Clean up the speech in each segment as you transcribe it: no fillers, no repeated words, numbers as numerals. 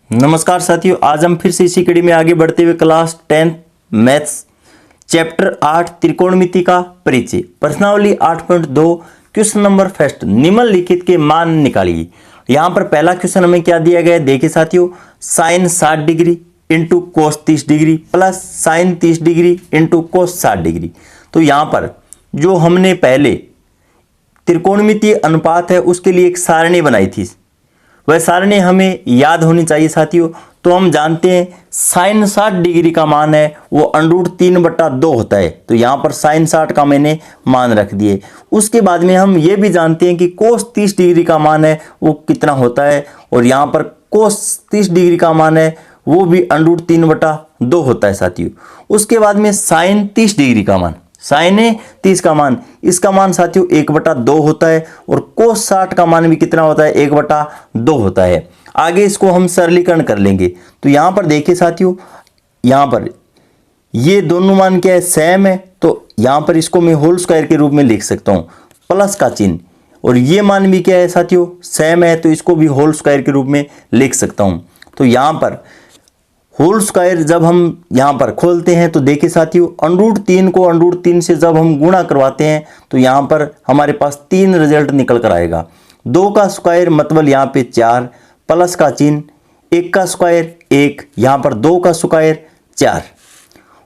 नमस्कार साथियों, आज हम फिर से इसी कड़ी में आगे बढ़ते हुए क्लास 10 मैथ्स चैप्टर 8 त्रिकोणमिति का परिचय प्रश्नावली 8.2 क्वेश्चन नंबर फर्स्ट निम्नलिखित के मान निकालिए। यहाँ पर पहला क्वेश्चन हमें क्या दिया गया है, देखिए साथियों, sine 60 degree into cos 30 degree plus sine 30 degree into cos 60 degree. तो यहाँ पर जो हमने पहले त्रिकोणमितीय अनुपात है उसके लिए एक सारणी बनाई थी, वह सारणी हमें याद होनी चाहिए साथियों। तो हम जानते हैं साइन 60 डिग्री का मान है वो √3/2 होता है। तो यहाँ पर साइन 60 का मैंने मान रख दिए। उसके बाद में हम ये भी जानते हैं कि कोस 30 डिग्री का मान है वो कितना होता है, और यहाँ पर कोस 30 डिग्री का मान है वो भी √3/2 होता है साथियों। उसके बाद में साइन 30 डिग्री का मान, साइन 30 का मान, इसका मान साथियों 1/2 होता है, और कोस 60 का मान भी कितना होता है, 1/2 होता है। आगे इसको हम सरलीकरण कर लेंगे। तो यहाँ पर देखिए साथियों, यहाँ पर ये दोनों मान क्या है, सेम है। तो यहाँ पर इसको मैं होल स्क्वायर के रूप में लिख सकता हूँ, प्लस का चिन्ह, और ये मान भी क्या है साथियों, सेम है। तो इसको भी होल स्क्वायर के रूप में लिख सकता हूँ। तो यहाँ पर होल स्क्वायर जब हम यहाँ पर खोलते हैं तो देखिए साथियों, √3 को √3 से जब हम गुणा करवाते हैं तो यहाँ पर हमारे पास 3 रिजल्ट निकल कर आएगा। 2 का स्क्वायर मतलब यहाँ पे 4, प्लस का चिन्ह, 1 का स्क्वायर 1, यहाँ पर 2 का स्क्वायर 4,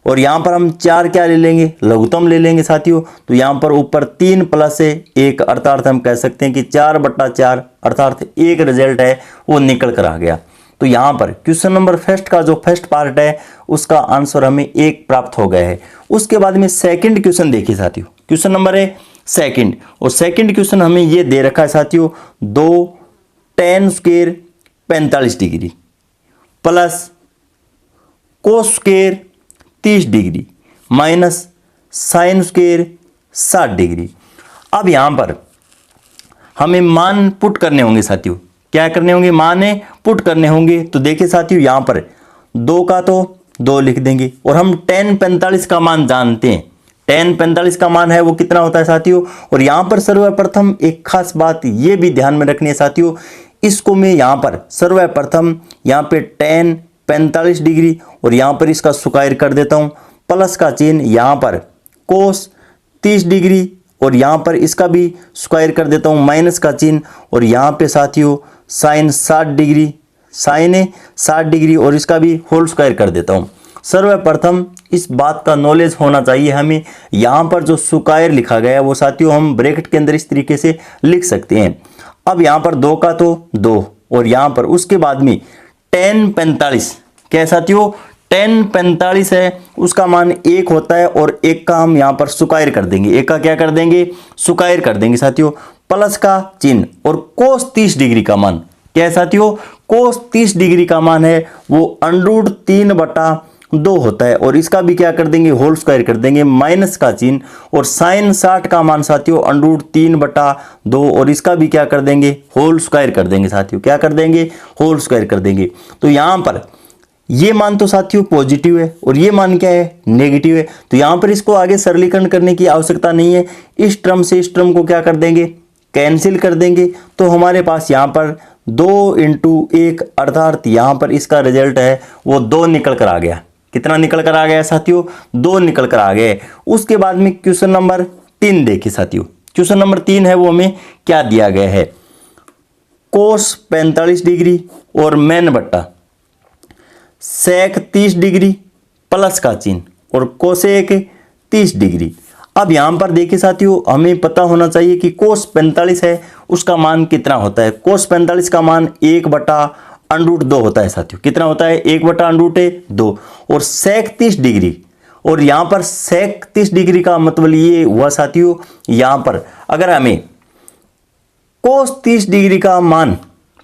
और यहाँ पर हम 4 क्या ले लेंगे, लघुत्तम ले लेंगे साथियों। तो यहाँ पर ऊपर 3 प्लस 1 अर्थात हम कह सकते हैं कि 4/4 अर्थात 1 रिजल्ट है वो निकल कर आ गया। तो यहाँ पर क्वेश्चन नंबर फर्स्ट का जो फर्स्ट पार्ट है उसका आंसर हमें 1 प्राप्त हो गया है। उसके बाद में सेकंड क्वेश्चन देखिए साथियों, क्वेश्चन नंबर है सेकंड, और सेकंड क्वेश्चन हमें ये दे रखा है साथियों, 2 tan square 45 degree plus cos square 30 degree minus sine square 60 degree. अब यहाँ पर हमें मान पुट करने होंगे साथियों, क्या करने होंगे, मान पुट करने होंगे। तो देखिए साथियों, यहाँ पर 2 का तो 2 लिख देंगे, और हम tan 45 का मान जानते हैं। tan 45 का मान है वो कितना होता है साथियों। और यहाँ पर सर्वप्रथम एक खास बात ये भी ध्यान में रखनी है साथियों, इसको मैं यहाँ पर सर्वप्रथम यहाँ पे tan 45 डिग्री और यहाँ पर इसका स्क्वायर कर देता हूँ, प्लस का चिन्ह, यहाँ पर कोस 30 डिग्री और यहाँ पर इसका भी स्क्वायर कर देता हूँ, माइनस का चिन्ह, और यहाँ पे साथियों साइन 60 डिग्री, साइन 60 डिग्री और इसका भी होल स्क्वायर कर देता हूँ। सर्वप्रथम इस बात का नॉलेज होना चाहिए हमें, यहाँ पर जो स्क्वायर लिखा गया है वो साथियों हम ब्रैकेट के अंदर इस तरीके से लिख सकते हैं। अब यहाँ पर 2 का तो 2, और यहाँ पर उसके बाद में tan 45, क्या साथियों, tan 45 है उसका मान 1 होता है, और 1 का हम यहाँ पर स्क्वायर कर देंगे, 1 का क्या कर देंगे, स्क्वायर कर देंगे साथियों, प्लस का चिन्ह, और कोस 30 डिग्री का मान क्या है साथियों, कोस 30 डिग्री का मान है वो √3/2 होता है, और इसका भी क्या कर देंगे, होल स्क्वायर कर देंगे, माइनस का चिन्ह, और साइन 60 का मान साथियों √3/2 और इसका भी क्या कर देंगे, होल स्क्वायर कर देंगे साथियों, क्या कर देंगे, होल स्क्वायर कर देंगे। तो यहाँ पर ये मान तो साथियों पॉजिटिव है और ये मान क्या है, नेगेटिव है। तो यहाँ पर इसको आगे सरलीकरण करने की आवश्यकता नहीं है, इस टर्म से इस टर्म को क्या कर देंगे, कैंसिल कर देंगे। तो हमारे पास यहाँ पर 2 × 1 अर्थात यहाँ पर इसका रिजल्ट है वो 2 निकल कर आ गया। कितना निकल कर आ गया साथियों, 2 निकल कर आ गए। उसके बाद में क्वेश्चन नंबर 3 देखिए साथियों, क्वेश्चन नंबर 3 है वो हमें क्या दिया गया है, कोस 45 डिग्री और मेन बट्टा सेक 30 डिग्री प्लस का चिन्ह और कोसेक 30 डिग्री। अब यहाँ पर देखिए साथियों, हमें पता होना चाहिए कि कोस 45 है उसका मान कितना होता है। कोस 45 का मान 1/√2 होता है साथियों, कितना होता है, 1/√2। और सेक 30 डिग्री, और यहाँ पर सेक 30 डिग्री का मतलब ये हुआ साथियों, यहाँ पर अगर हमें कोस 30 डिग्री का मान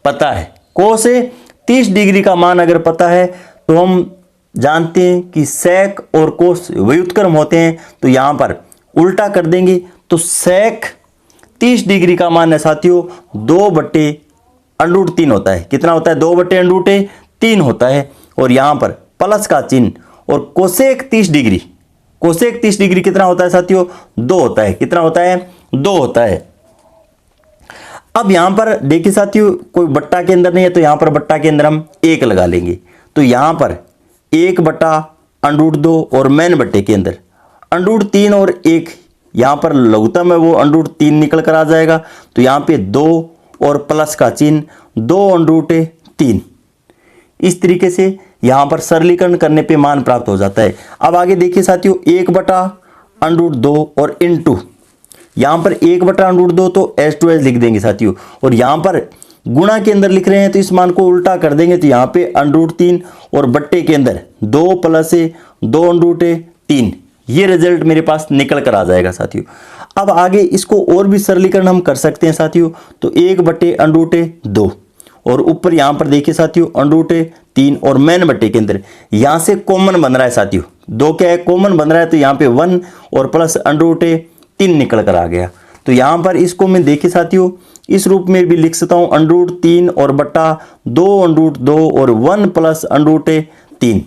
पता है, कोस 30 डिग्री का मान अगर पता है तो हम जानते हैं कि सेक और कोस व्युत्क्रम होते हैं। तो यहाँ पर उल्टा कर देंगे तो सेक 30 डिग्री का मान है साथियों 2/√3 होता है, कितना होता है, 2/√3 होता है, और यहाँ पर प्लस का चिन्ह, और कोसेक 30 डिग्री, कोसेक 30 डिग्री कितना होता है साथियों, 2 होता है, कितना होता है, 2 होता है। अब यहाँ पर देखिए साथियों, कोई बट्टा के अंदर नहीं है तो यहाँ पर बट्टा के अंदर हम 1 लगा लेंगे। तो यहाँ पर 1/√2 और मेन बट्टे के अंदर √3 और 1, यहाँ पर लघुत्तम है वो √3 निकल कर आ जाएगा। तो यहाँ पे 2 और प्लस का चिन्ह 2√3। इस तरीके से यहाँ पर सरलीकरण करने पे मान प्राप्त हो जाता है। अब आगे देखिए साथियों, 1/√2 और इंटू यहाँ पर 1/√2 तो S2S लिख देंगे साथियों, और यहाँ पर गुणा के अंदर लिख रहे हैं तो इस मान को उल्टा कर देंगे। तो यहाँ पे √3 और बट्टे के अंदर 2 + 2√3, ये रिजल्ट मेरे पास निकल कर आ जाएगा साथियों। अब आगे इसको और भी सरलीकरण हम कर सकते हैं साथियों। तो 1/√2 और ऊपर यहाँ पर देखिए साथियों √3 और मेन बट्टे के अंदर यहाँ से कॉमन बन रहा है साथियों, 2 क्या है कॉमन बन रहा है। तो यहाँ पे 1 और प्लस √3 निकल कर आ गया। तो यहाँ पर इसको मैं देखिए साथियों इस रूप में भी लिख सकता हूँ, √3 और बट्टा 2√2 और 1 + √3।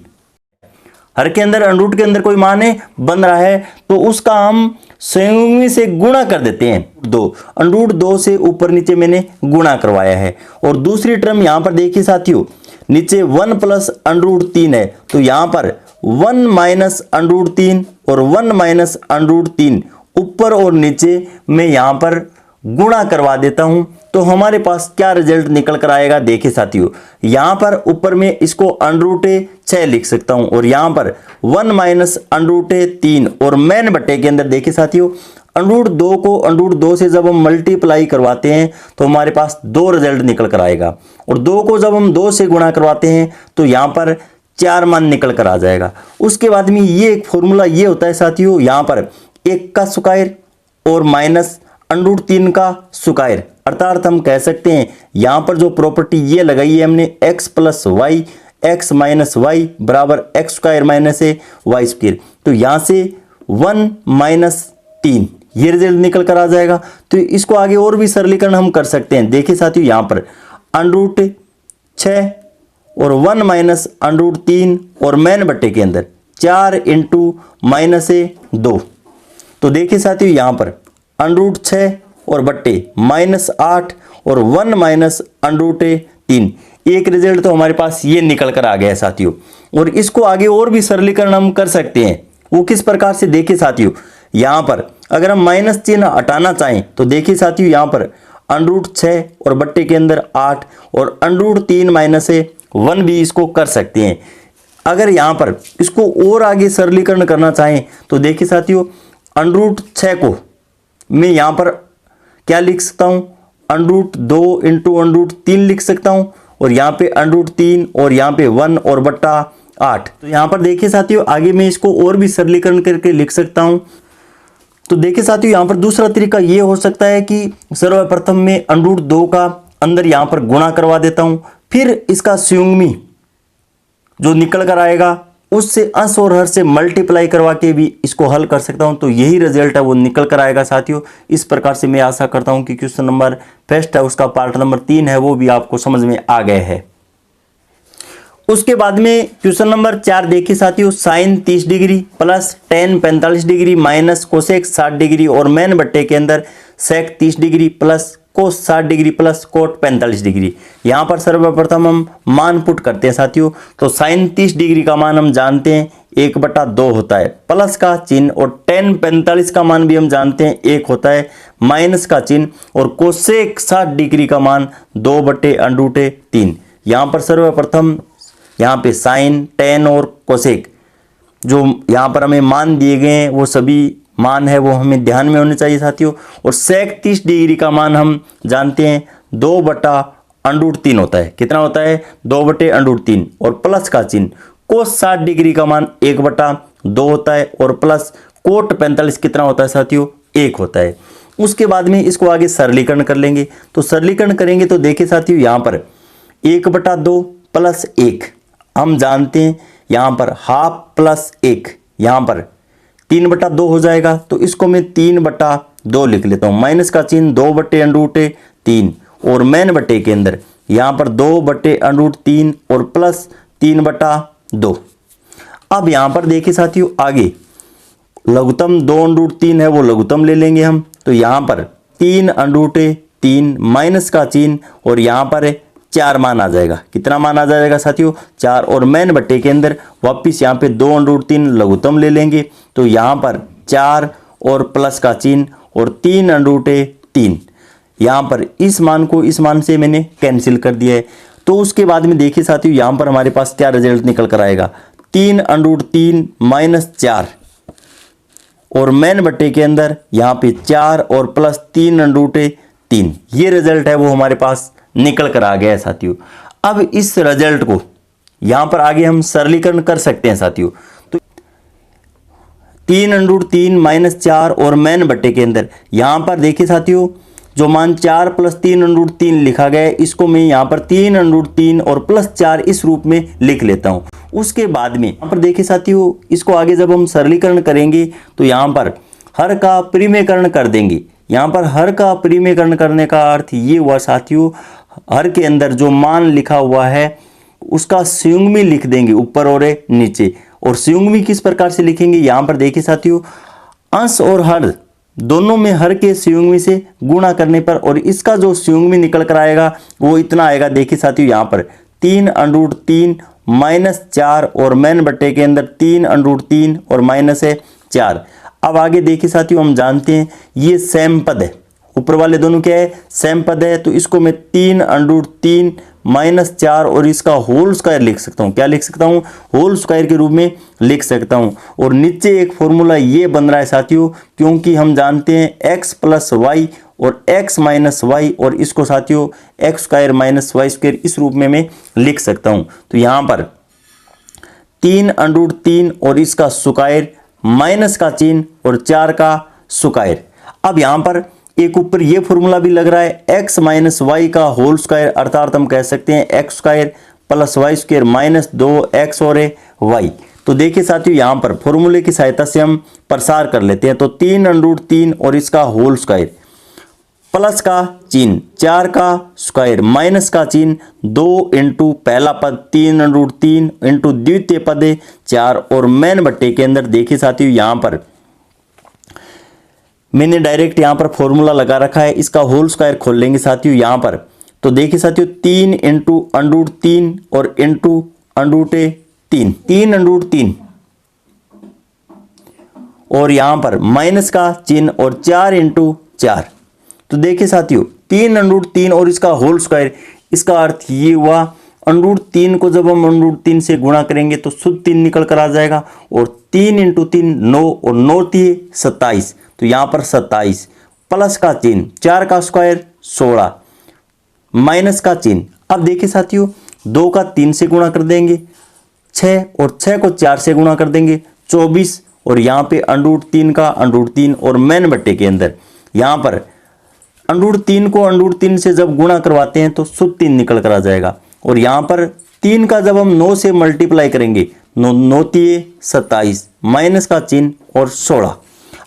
हर के अंदर √ के अंदर कोई मान है बन रहा है तो उसका हम संयुग्मी से गुणा कर देते हैं। 2 √2 से ऊपर नीचे मैंने गुणा करवाया है। और दूसरी टर्म यहाँ पर देखिए साथियों, नीचे 1 + √3 है तो यहाँ पर 1 - √3 और 1 - √3 ऊपर और नीचे मैं यहाँ पर गुणा करवा देता हूं। तो हमारे पास क्या रिजल्ट निकल कर आएगा देखिए साथियों, यहां पर ऊपर में इसको √6 लिख सकता हूं और यहां पर 1 - √3 और मेन बट्टे के अंदर देखिए साथियों √2 को √2 से जब हम मल्टीप्लाई करवाते हैं तो हमारे पास 2 रिजल्ट निकल कर आएगा, और 2 को जब हम 2 से गुणा करवाते हैं तो यहां पर 4 मान निकल कर आ जाएगा। उसके बाद में ये एक फॉर्मूला ये होता है साथियों, यहां पर 1 का स्क्वायर और माइनस √3 का स्क्वायर, अर्थात हम कह सकते हैं यहां पर जो प्रॉपर्टी ये लगाई है हमने x + y x - y बराबर x² - y²। तो यहां से 1 - 3 ये रिजल्ट निकल कर आ जाएगा। तो इसको आगे और भी सरलीकरण हम कर सकते हैं। देखिए साथियों यहां पर √6 और 1 - √3 और मेन बट्टे के अंदर 4 × -2। तो देखिए साथियों यहां पर √6 और बट्टे -8 और 1 - √3, एक रिजल्ट तो हमारे पास ये निकल कर आ गया है साथियों। और इसको आगे और भी सरलीकरण हम कर सकते हैं। वो किस प्रकार से देखिए साथियों, यहां पर अगर हम माइनस चिन्ह हटाना चाहें तो देखिए साथियों यहां पर √6 और बट्टे के अंदर 8 और √3 - 1 भी इसको कर सकते हैं। अगर यहां पर इसको और आगे सरलीकरण करना चाहें तो देखिए साथियों √6 को मैं यहां पर क्या लिख सकता हूं, √2 × √3 लिख सकता हूं, और यहां पे √3 और यहां पे 1 और बट्टा 8। तो यहां पर देखिए साथियों आगे मैं इसको और भी सरलीकरण करके लिख सकता हूं। तो देखिए साथियों यहां पर दूसरा तरीका ये हो सकता है कि सर्वप्रथम मैं √2 का अंदर यहां पर गुणा करवा देता हूं, फिर इसका संयुग्मी जो निकल कर आएगा उससे अंश और हर से मल्टीप्लाई करवा के भी इसको हल कर सकता हूं। तो यही रिजल्ट है वो निकल कर आएगा साथियों। इस प्रकार से मैं आशा करता हूं कि क्वेश्चन नंबर फर्स्ट है उसका पार्ट नंबर 3 है वो भी आपको समझ में आ गए है। उसके बाद में क्वेश्चन नंबर 4 देखिए साथियों, sine 30 degree plus tan 45 degree minus cosec 60 degree और मेन बट्टे के अंदर sec 30 degree plus cos 60 degree plus cot 45 degree. यहाँ पर सर्वप्रथम हम मान पुट करते हैं साथियों। तो साइन 30 डिग्री का मान हम जानते हैं 1/2 होता है, प्लस का चिन्ह, और टेन 45 का मान भी हम जानते हैं 1 होता है, माइनस का चिन्ह, और कोसेक 60 डिग्री का मान 2/√3। यहाँ पर सर्वप्रथम यहाँ पे साइन टेन और कोसेक जो यहाँ पर हमें मान दिए गए हैं वो सभी मान है वो हमें ध्यान में होने चाहिए साथियों। और सेक 30 डिग्री का मान हम जानते हैं 2/√3 होता है। कितना होता है 2/√3, और प्लस का चिन्ह, कोस 60 डिग्री का मान 1/2 होता है, और प्लस कोट 45 कितना होता है साथियों 1 होता है। उसके बाद में इसको आगे सरलीकरण कर लेंगे। तो सरलीकरण करेंगे तो देखिए साथियों यहाँ पर 1/2 प्लस 1 हम जानते हैं, यहाँ पर हाफ प्लस 1 यहाँ पर 3/2 हो जाएगा। तो इसको मैं 3/2 लिख लेता हूँ, माइनस का चिन्ह 2/√3 और मेन बट्टे के अंदर यहाँ पर 2/√3 और प्लस 3/2। अब यहाँ पर देखिए साथियों आगे लघुत्तम 2/√3 है वो लघुत्तम ले लेंगे हम। तो यहाँ पर 3/3 3 माइनस का चिन्ह और यहाँ पर 4 मान आ जाएगा। कितना मान आ जाएगा साथियों? 4। और मेन बट्टे के अंदर वापिस यहाँ पे 2√3 लघुत्तम ले लेंगे तो यहाँ पर 4 और प्लस का चिन्ह और 3√3। यहाँ पर इस मान को इस मान से मैंने कैंसिल कर दिया है। तो उसके बाद में देखिए साथियों यहाँ पर हमारे पास क्या रिजल्ट निकल कर आएगा? 3√3 माइनस 4 और मेन बट्टे के अंदर यहाँ पे 4 और प्लस 3√3। ये रिजल्ट है वो हमारे पास निकल कर आ गया है साथियों। अब इस रिजल्ट को यहाँ पर आगे हम सरलीकरण कर सकते हैं साथियों। तो 3√3 माइनस 4 और मेन बट्टे के अंदर यहाँ पर देखिए साथियों जो मान 4 प्लस 3√3 लिखा गया है इसको मैं यहाँ पर 3√3 और प्लस 4 इस रूप में लिख लेता हूँ। उसके बाद में यहाँ पर देखिए साथियों इसको आगे जब हम सरलीकरण करेंगे तो यहाँ पर हर का परिमेयकरण कर देंगे। यहाँ पर हर का परिमेयकरण करने का अर्थ ये हुआ साथियों, हर के अंदर जो मान लिखा हुआ है उसका संयुग्मी लिख देंगे ऊपर और नीचे। और संयुग्मी किस प्रकार से लिखेंगे? यहाँ पर देखिए साथियों अंश और हर दोनों में हर के संयुग्मी से गुणा करने पर और इसका जो संयुग्मी निकल कर आएगा वो इतना आएगा। देखिए साथियों यहाँ पर 3√3 माइनस 4 और मेन बट्टे के अंदर 3√3 और माइनस है 4। अब आगे देखिए साथियों हम जानते हैं ये सेम पद है, ऊपर वाले दोनों क्या है? सेम पद है। तो इसको मैं 3√3 माइनस 4 और इसका होल स्क्वायर लिख सकता हूँ। क्या लिख सकता हूँ? होल स्क्वायर के रूप में लिख सकता हूँ। और नीचे एक फॉर्मूला ये बन रहा है साथियों क्योंकि हम जानते हैं x प्लस वाई और x माइनस वाई और इसको साथियों x square minus y square इस रूप में मैं लिख सकता हूँ। तो यहाँ पर 3√3 और इसका स्क्वायर माइनस का चिन्ह और 4 का स्क्वायर। अब यहाँ पर एक ऊपर ये फॉर्मूला भी लग रहा है x माइनस वाई का होल स्क्वायर अर्थात हम कह सकते हैं x square plus y square minus 2x और y। तो देखिए साथियों यहाँ पर फॉर्मूले की सहायता से हम प्रसार कर लेते हैं। तो 3√3 और इसका होल स्क्वायर प्लस का चिन्ह 4 का स्क्वायर माइनस का चिन्ह 2 इंटू पहला पद 3√3 इंटू द्वितीय पद 4 और मेन बट्टे के अंदर देखिए साथियों यहाँ पर मैंने डायरेक्ट यहाँ पर फॉर्मूला लगा रखा है। इसका होल स्क्वायर खोल लेंगे साथियों यहाँ पर। तो देखिए साथियों 3 इंटू √3 और इंटू √3 3√3 और यहाँ पर माइनस का चिन्ह और 4 इंटू 4। तो देखिए साथियों 3√3 और इसका होल स्क्वायर, इसका अर्थ ये हुआ √3 को जब हम √3 से गुणा करेंगे तो शुद्ध 3 निकल कर आ जाएगा और 3 इंटू 3 9 और 9 3 27। तो यहाँ पर 27 प्लस का चिन्ह 4 का स्क्वायर 16 माइनस का चिन्ह। अब देखिए साथियों 2 का 3 से गुणा कर देंगे 6 और 6 को 4 से गुणा कर देंगे 24 और यहाँ पे √3 का √3 और मेन बट्टे के अंदर यहाँ पर √3 को √3 से जब गुणा करवाते हैं तो शुद्ध 3 निकल कर आ जाएगा। और यहाँ पर 3 का जब हम 9 से मल्टीप्लाई करेंगे 9 3 27 माइनस का चिन्ह और 16।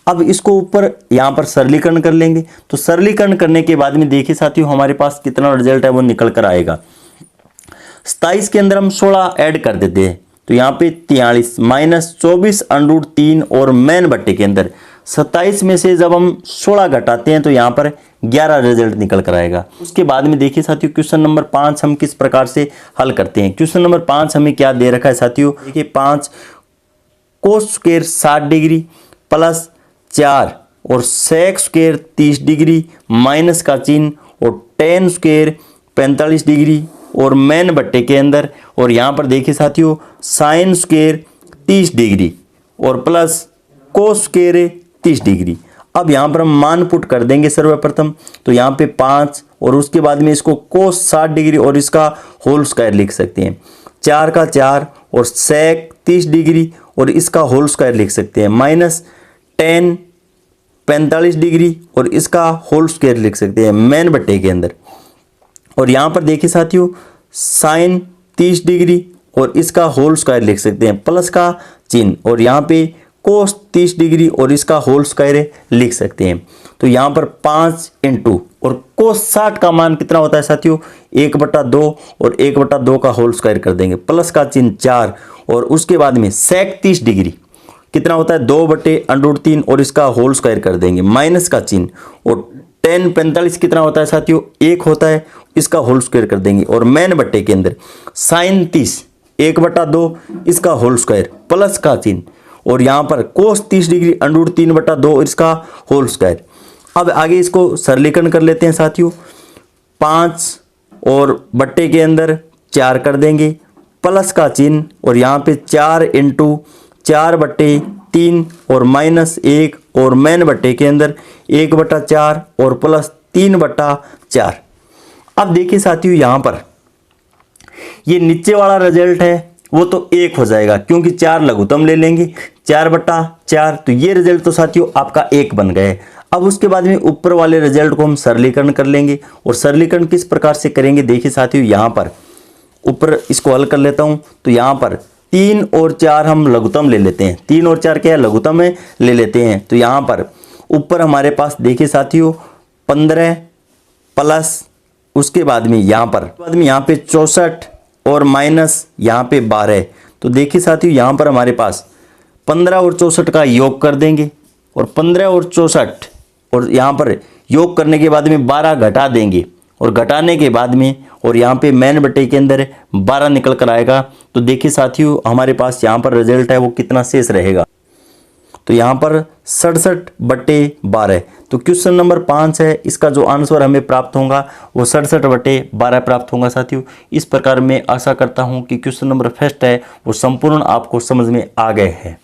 अब इसको ऊपर यहाँ पर सरलीकरण कर लेंगे। तो सरलीकरण करने के बाद में देखिए साथियों हमारे पास कितना रिजल्ट है वो निकल कर आएगा। 27 के अंदर हम 16 ऐड कर देते हैं तो यहाँ पे 43 माइनस 24 √3 और मेन बट्टे के अंदर 27 में से जब हम 16 घटाते हैं तो यहाँ पर 11 रिजल्ट निकल कर आएगा। उसके बाद में देखिए साथियों क्वेश्चन नंबर 5 हम किस प्रकार से हल करते हैं। क्वेश्चन नंबर 5 हमें क्या दे रखा है साथियों? देखिए 5 कोस स्क्वायर 60 डिग्री प्लस 4 और सेक स्क्वायर 30 डिग्री माइनस का चिन्ह और टेन स्क्वायर 45 डिग्री और मेन बट्टे के अंदर और यहाँ पर देखिए साथियों साइन स्क्वायर 30 डिग्री और प्लस कोस स्क्वायर 30 डिग्री। अब यहाँ पर हम मान पुट कर देंगे सर्वप्रथम। तो यहाँ पे 5 और उसके बाद में इसको कोस 60 डिग्री और इसका होल स्क्वायर लिख सकते हैं। 4 का 4 और सेक 30 डिग्री और इसका होल स्क्वायर लिख सकते हैं। माइनस टेन 45 डिग्री और इसका होल स्क्वायर लिख सकते हैं मेन बट्टे के अंदर। और यहाँ पर देखिए साथियों साइन 30 डिग्री और इसका होल स्क्वायर लिख सकते हैं प्लस का चिन्ह और यहाँ पे कोस 30 डिग्री और इसका होल स्क्वायर लिख सकते हैं। तो यहाँ पर 5 इंटू और कोस 60 का मान कितना होता है साथियों 1/2 और 1/2 का होल स्क्वायर कर देंगे प्लस का चिन्ह 4 और उसके बाद में सेक 30 डिग्री कितना होता है 2/√3 और इसका होल स्क्वायर कर देंगे माइनस का चिन्ह और 10 45 कितना होता है साथियों, 1 होता है, इसका होल स्क्वायर कर देंगे। और मेन बट्टे के अंदर साइन 30 1/2 इसका होल स्क्वायर प्लस का चिन्ह, और यहाँ पर कोस 30 डिग्री √3 बटा 2 इसका होल स्क्वायर। अब आगे इसको सरलीकरण कर लेते हैं साथियों, 5 और बट्टे के अंदर 4 कर देंगे प्लस का चिन्ह, और यहाँ पे 4 × 4/3 और -1 और मेन बट्टे के अंदर 1/4 और प्लस 3/4। अब देखिए साथियों यहाँ पर ये नीचे वाला रिजल्ट है वो तो 1 हो जाएगा, क्योंकि 4 लघुत्तम ले लेंगे 4/4, तो ये रिजल्ट तो साथियों आपका 1 बन गया है। अब उसके बाद में ऊपर वाले रिजल्ट को हम सरलीकरण कर लेंगे, और सरलीकरण किस प्रकार से करेंगे देखिए साथियों, यहाँ पर ऊपर इसको हल कर लेता हूँ। तो यहाँ पर 3 और 4 हम लघुत्तम ले लेते हैं, 3 और 4 क्या है लघुत्तम है, ले लेते हैं। तो यहाँ पर ऊपर हमारे पास देखिए साथियों 15 प्लस उसके बाद में यहाँ पर 64 और माइनस यहाँ पे 12। तो देखिए साथियों यहाँ पर हमारे पास 15 और 64 का योग कर देंगे, और 15 और 64 और यहाँ पर योग करने के बाद में 12 घटा देंगे, और घटाने के बाद में और यहाँ पे मेन बट्टे के अंदर 12 निकल कर आएगा। तो देखिए साथियों हमारे पास यहाँ पर रिजल्ट है वो कितना शेष रहेगा, तो यहाँ पर 67/12। तो क्वेश्चन नंबर 5 है, इसका जो आंसर हमें प्राप्त होगा वो 67/12 प्राप्त होगा साथियों। इस प्रकार मैं आशा करता हूँ कि क्वेश्चन नंबर फर्स्ट है वो संपूर्ण आपको समझ में आ गए हैं।